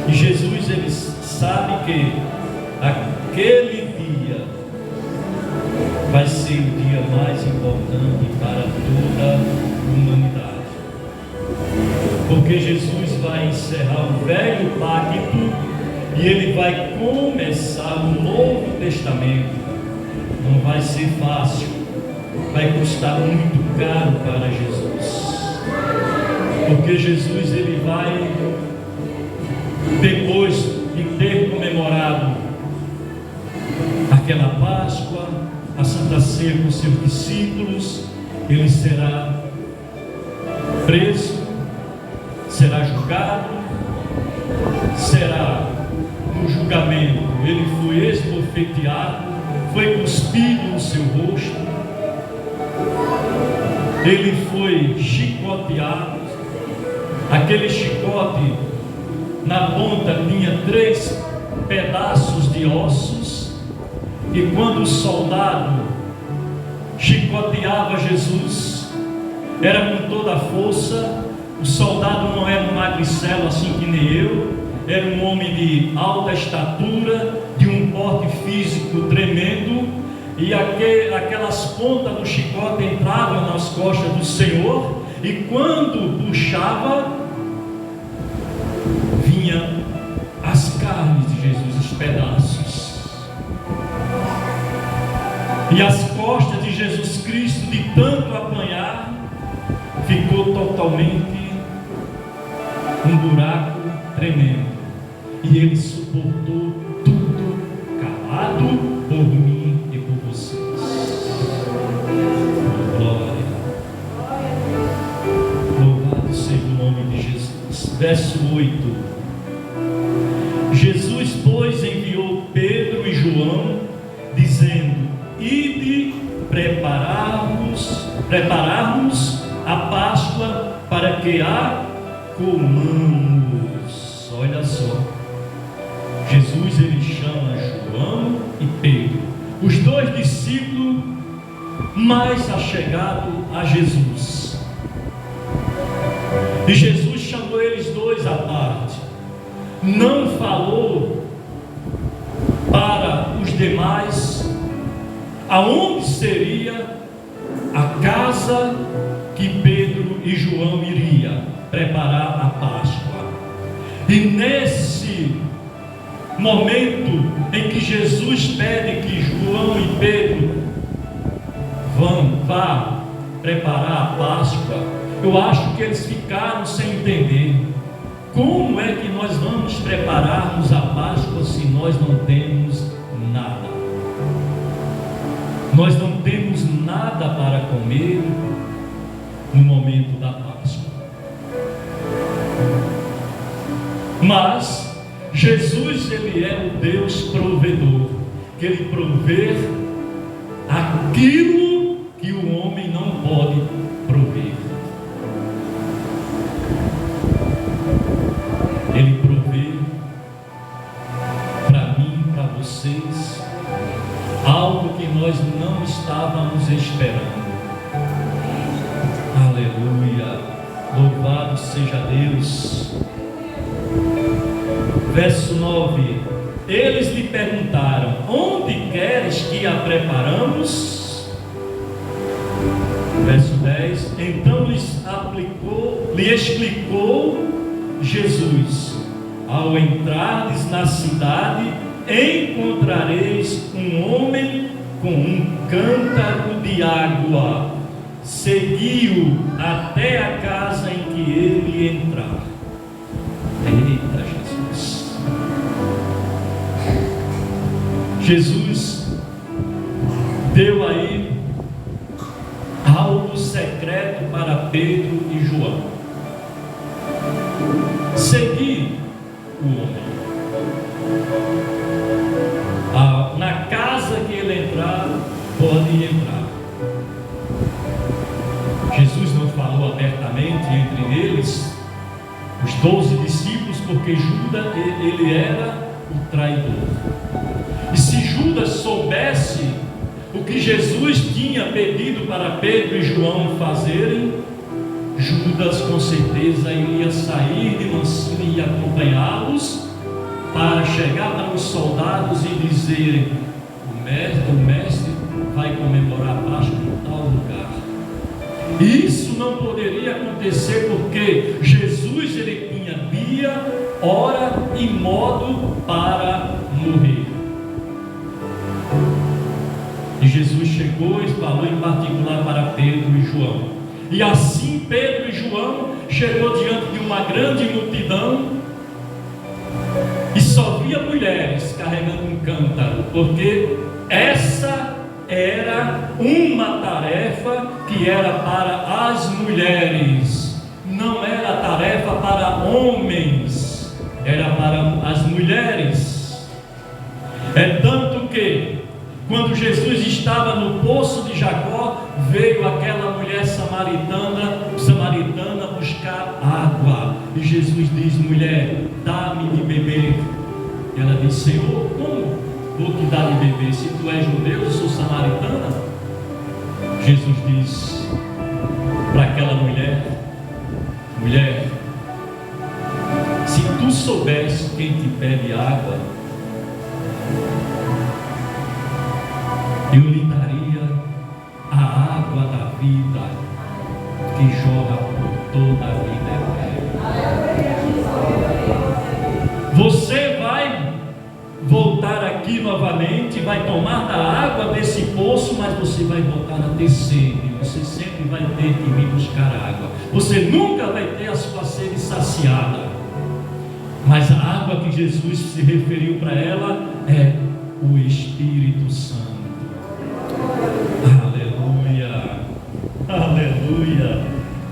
E Jesus, ele sabe que aquele dia vai ser o dia mais importante para toda a humanidade. Porque Jesus vai encerrar o velho pacto e ele vai começar o Novo Testamento. Não vai ser fácil, vai custar muito caro para Jesus. Porque Jesus, ele vai, depois de ter comemorado aquela Páscoa, a Santa Ceia com seus discípulos, ele será preso, será julgado, será no julgamento, ele foi esbofeteado, foi cuspido no seu rosto, ele foi chicoteado, aquele chicote na ponta tinha 3 pedaços de ossos, e quando o soldado chicoteava Jesus, era com toda a força. O soldado não era um magricelo assim que nem eu, era um homem de alta estatura, de um porte físico tremendo, e aquelas pontas do chicote entravam nas costas do Senhor, e quando puxava, vinha as carnes de Jesus, os pedaços, e as costas de Jesus Cristo, de tanto apanhar, ficou totalmente um buraco tremendo, e ele suportou tudo calado por mim e por vocês. Glória, louvado seja o nome de Jesus. Verso 8: Jesus, pois, enviou Pedro e João, dizendo: ide prepararmos a Páscoa, para que a comamos. Olha só, Jesus, ele chama João e Pedro, os 2 discípulos mais achegados a Jesus, e Jesus chamou eles 2 à parte, não falou para os demais aonde seria a casa que Pedro e João iria preparar a Páscoa. E nesse momento em que Jesus pede que João e Pedro vá preparar a Páscoa, eu acho que eles ficaram sem entender. Como é que nós vamos prepararmos a Páscoa se nós não temos nada? Nós não temos nada para comer no momento da Páscoa. Mas Jesus, ele é o Deus provedor, que ele provê aquilo que o homem não pode prover. Ele provê para mim, para vocês, algo que nós não estávamos esperando. Aleluia, louvado seja Deus. Verso 9: eles lhe perguntaram: onde queres que a preparamos? Verso 10: então lhe explicou Jesus: ao entrardes na cidade, encontrareis um homem com um cântaro de água, segui-o até a casa em que ele entrar. Eita Jesus! Jesus deu aí algo secreto para Pedro e João: seguir o homem. Na casa que ele entrar, pode entrar. Jesus não falou abertamente entre eles, os 12 discípulos, porque Judas, ele era o traidor. E se Judas soubesse o que Jesus tinha pedido para Pedro e João fazerem, Judas com certeza iria sair de mansinho e acompanhá-los, para chegar para os soldados e dizerem: o mestre vai comemorar a Páscoa em tal lugar. E isso não poderia acontecer porque Jesus ele tinha dia, hora e modo para morrer. E Jesus chegou e falou em particular para Pedro e João. E assim Pedro e João chegou diante de uma grande multidão e só via mulheres carregando um cântaro, porque essa era uma tarefa que era para as mulheres, não era tarefa para homens, era para as mulheres. É tanto que quando Jesus estava no poço de Jacó, veio aquela mulher samaritana buscar água. E Jesus diz: mulher, dá-me de beber. E ela diz: Senhor, como vou te dar de beber? Se tu és judeu, eu sou samaritana. Jesus diz para aquela mulher: mulher, se tu soubesse quem te pede água, eu lhe daria a água da vida que jorra por toda a vida eterna. Você vai voltar aqui novamente, vai tomar da água desse poço, mas você vai voltar a ter sede. Você sempre vai ter que vir buscar água. Você nunca vai ter a sua sede saciada. Mas a água que Jesus se referiu para ela é o Espírito Santo. Aleluia, aleluia,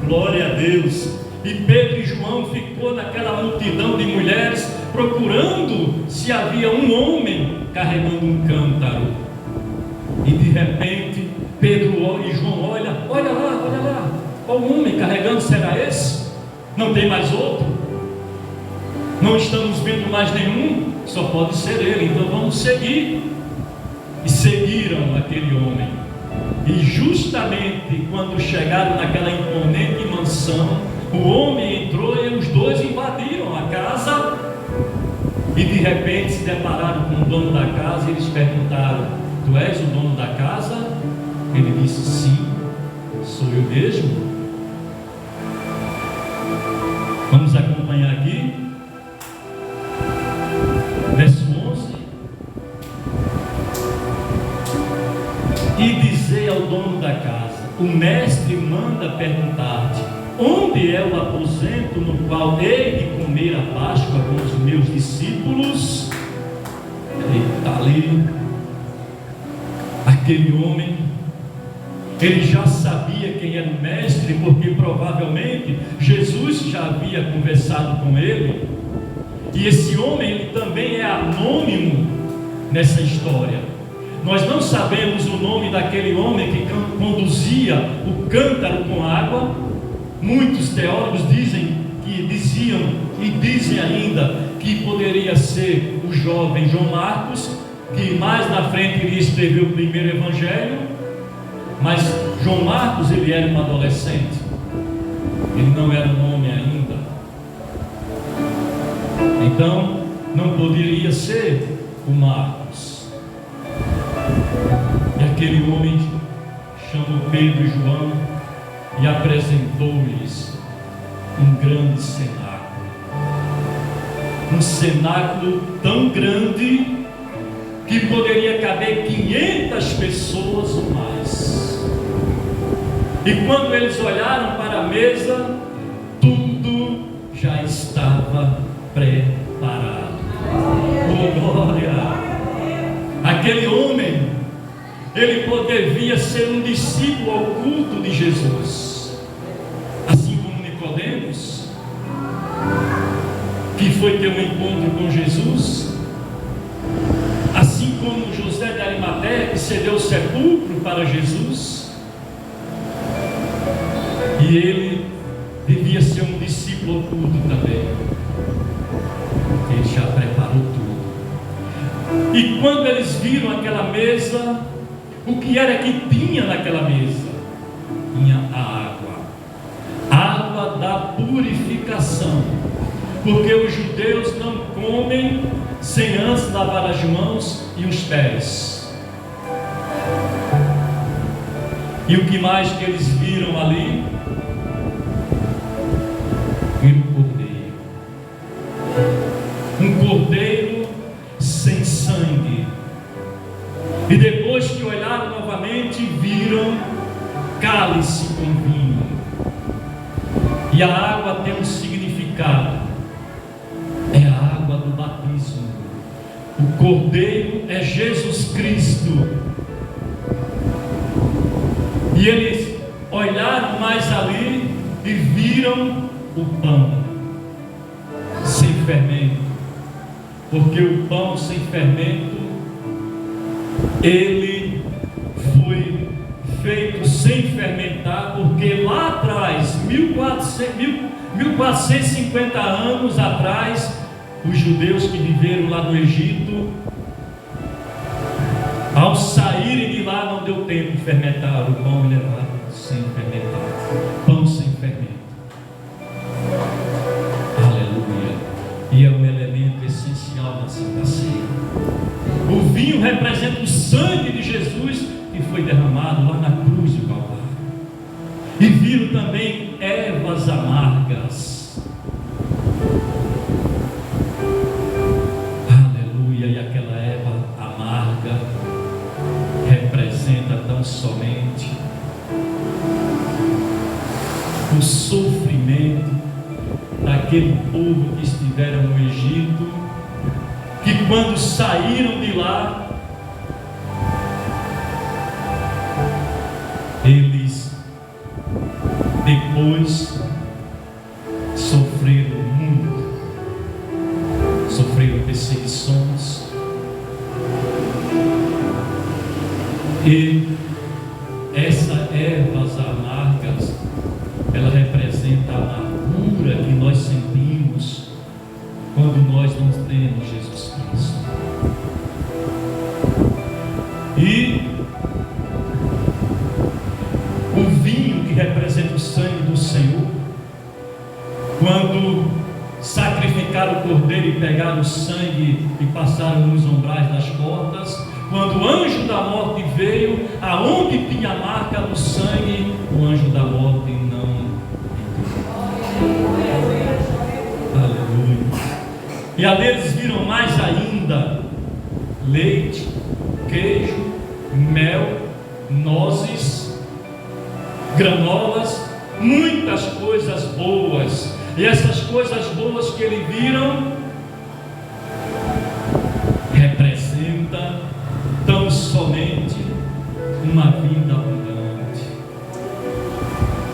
glória a Deus. E Pedro e João ficou naquela multidão de mulheres procurando se havia um homem carregando um cântaro. E de repente Pedro e João olha lá, qual homem carregando será esse? Não tem mais outro? Não estamos vendo mais nenhum? Só pode ser ele, então vamos seguir. E seguiram aquele homem. E justamente quando chegaram naquela imponente mansão, o homem entrou e os dois invadiram a casa. E de repente se depararam com o dono da casa e eles perguntaram: tu és o dono da casa? Ele disse: sim, sou eu mesmo. Vamos acompanhar aqui, verso 11. E dizei ao dono da casa: o mestre manda perguntar-te: onde é o aposento no qual hei de comer a Páscoa com os meus discípulos? Ele está ali. Aquele homem, ele já sabia quem era o mestre, porque provavelmente Jesus já havia conversado com ele. E esse homem, ele também é anônimo nessa história. Nós não sabemos o nome daquele homem que conduzia o cântaro com água. Muitos teólogos diziam e dizem ainda que poderia ser o jovem João Marcos, que mais na frente iria escrever o primeiro evangelho. Mas João Marcos, ele era um adolescente, ele não era um homem ainda, então não poderia ser o Marcos. E aquele homem chamou Pedro e João e apresentou-lhes um grande cenáculo, um cenáculo tão grande que poderia caber 500 pessoas ou mais. E quando eles olharam para a mesa, tudo já estava preparado. Oh, glória! Aquele homem, ele devia ser um discípulo oculto de Jesus, assim como Nicodemos, que foi ter um encontro com Jesus, assim como José de Arimateia, que cedeu o sepulcro para Jesus. E ele devia ser um discípulo oculto também. Ele já preparou tudo. E quando eles viram aquela mesa, o que era que tinha naquela mesa? Tinha a água da purificação. porque os judeus não comem sem antes lavar as mãos e os pés. E o que mais que eles viram ali? Viram um cordeiro sem sangue. E depois que olharam novamente, viram cálice com vinho. E a água tem um significado, é a água do batismo. O cordeiro é Jesus Cristo. E eles olharam mais ali e viram o pão sem fermento, porque o pão sem fermento, ele foi feito sem fermentar, porque lá atrás, 1450 anos atrás, os judeus que viveram lá no Egito, ao saírem de lá, não deu tempo de fermentar o pão e levar sem fermentar, pão sem fermento. Aleluia! E é um elemento essencial na Santa Ceia. O vinho representa o sangue de Jesus que foi derramado lá na cruz do Calvário. E viram também ervas amargas. Aleluia! E aquela erva amarga representa tão somente o sofrimento daquele povo que estiveram no Egito, que quando saíram de lá, eles depois sofreram muito, sofreram perseguições, e essas ervas amargas, ela representa a amargura que nós sentimos quando nós não temos Jesus Cristo. E o vinho, que representa o sangue do Senhor, quando sacrificaram o cordeiro e pegaram o sangue e passaram nos umbrais das portas, quando o anjo da morte veio, aonde tinha a marca do sangue, o anjo da morte não entrou. Aleluia. E ali eles viram mais ainda leite, queijo, mel, nozes, granolas, muitas coisas boas. E essas coisas boas que eles viram representam tão somente uma vida abundante,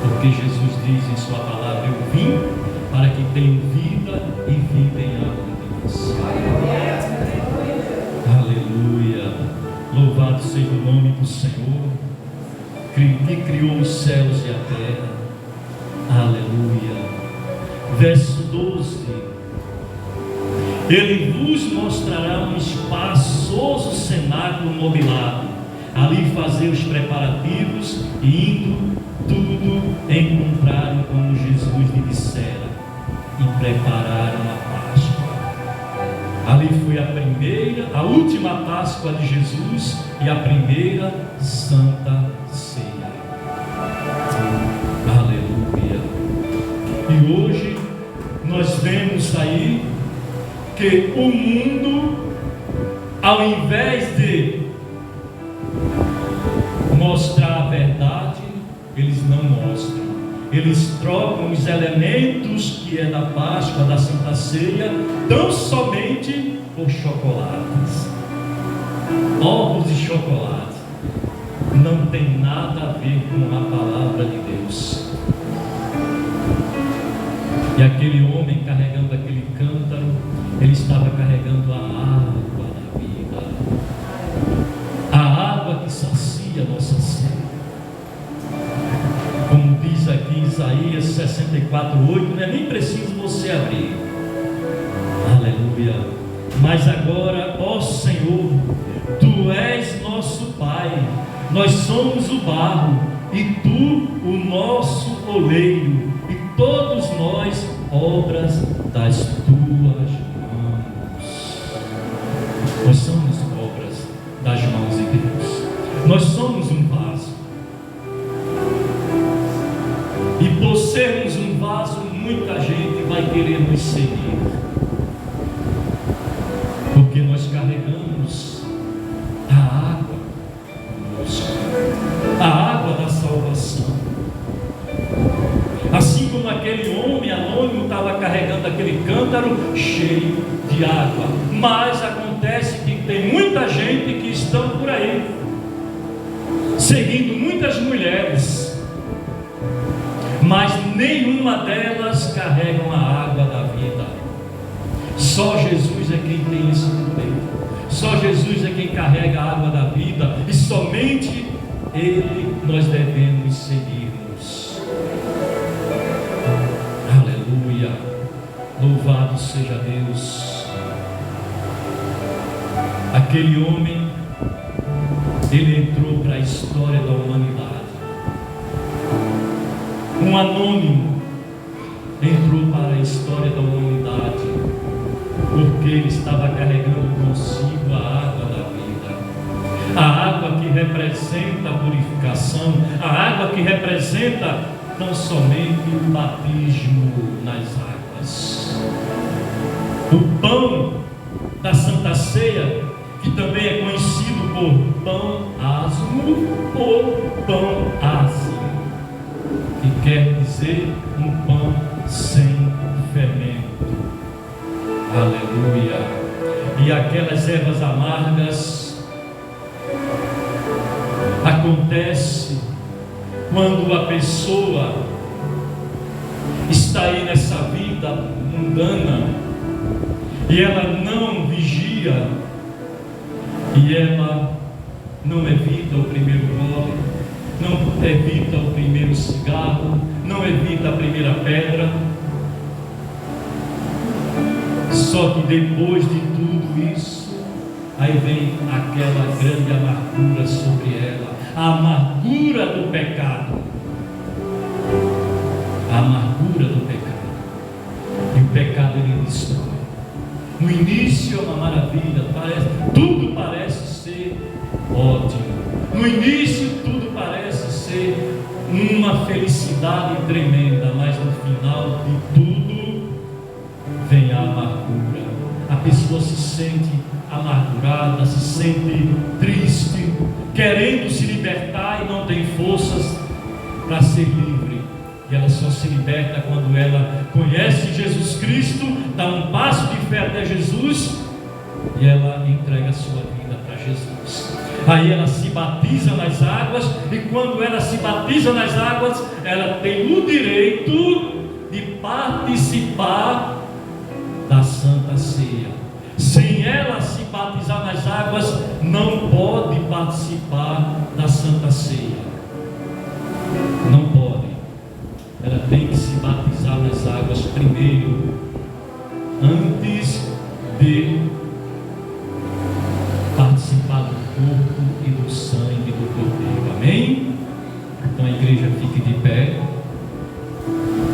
porque Jesus diz em sua palavra: eu vim para que tenham vida e vida em abundância. Aleluia. Louvado seja o nome do Senhor, que criou os céus e a terra. Aleluia. Verso 12: ele vos mostrará um espaçoso cenáculo mobilado, ali fazer os preparativos, e indo tudo encontraram como Jesus lhe dissera, e prepararam a Páscoa. Ali foi a última Páscoa de Jesus e a primeira Santa Ceia. Aleluia. E hoje nós vemos aí que o mundo, ao invés de mostrar a verdade, eles não mostram. Eles trocam os elementos que é da Páscoa, da Santa Ceia, tão somente por chocolates, ovos de chocolate. Não tem nada a ver com a palavra de Deus. E aquele homem carregando aquele cântaro, ele estava carregando a água da vida, a água que sacia nossa sede. Como diz aqui Isaías 64:8, não é nem preciso você abrir. Aleluia. Mas agora, ó Senhor, Tu és nosso Pai, nós somos o barro e Tu o nosso oleiro, e todos nós obras das tuas mãos. Nós somos obras das mãos de Deus. Nós somos um vaso. E por sermos um vaso, muita gente vai querer nos seguir. Porque nós carregamos a água conosco, a água da salvação. Assim como aquele homem anônimo estava carregando aquele cântaro cheio de água. Mas acontece que tem muita gente que estão por aí, seguindo muitas mulheres, mas nenhuma delas carregam a água da vida. Só Jesus é quem tem esse poder. Só Jesus é quem carrega a água da vida, e somente Ele nós devemos seguirmos. Aleluia! Louvado seja Deus. Aquele homem, ele entrou para a história da humanidade. Um anônimo entrou para a história da humanidade, porque ele estava carregando consigo a água da vida, a água que representa a purificação, a água que representa tão somente o batismo nas águas. O pão da Santa Ceia, que também é conhecido por pão asmo ou pão ázimo, que quer dizer um pão sem fermento. Aleluia! E aquelas ervas amargas acontece quando a pessoa está aí nessa vida mundana e ela não vigia, e ela não evita o primeiro gole, não evita o primeiro cigarro, não evita a primeira pedra. Só que depois de tudo isso, aí vem aquela grande amargura sobre ela, a amargura do pecado. A amargura do pecado. E o pecado ele destrói. No início é uma maravilha, tudo parece ser ótimo. No início tudo parece ser uma felicidade tremenda, mas no final de tudo vem a amargura. A pessoa se sente amargurada, se sente triste, querendo se libertar e não tem forças para ser livre. E ela só se liberta quando ela conhece Jesus Cristo, dá um passo de fé até Jesus e ela entrega a sua vida para Jesus. Aí ela se batiza nas águas, e quando ela se batiza nas águas, ela tem o direito de participar da Santa Ceia. Sem ela se batizar nas águas, não pode participar da Santa Ceia. Não pode. Ela tem que se batizar nas águas primeiro, antes de participar do corpo e do sangue do Cordeiro. Amém? Então a igreja fique de pé.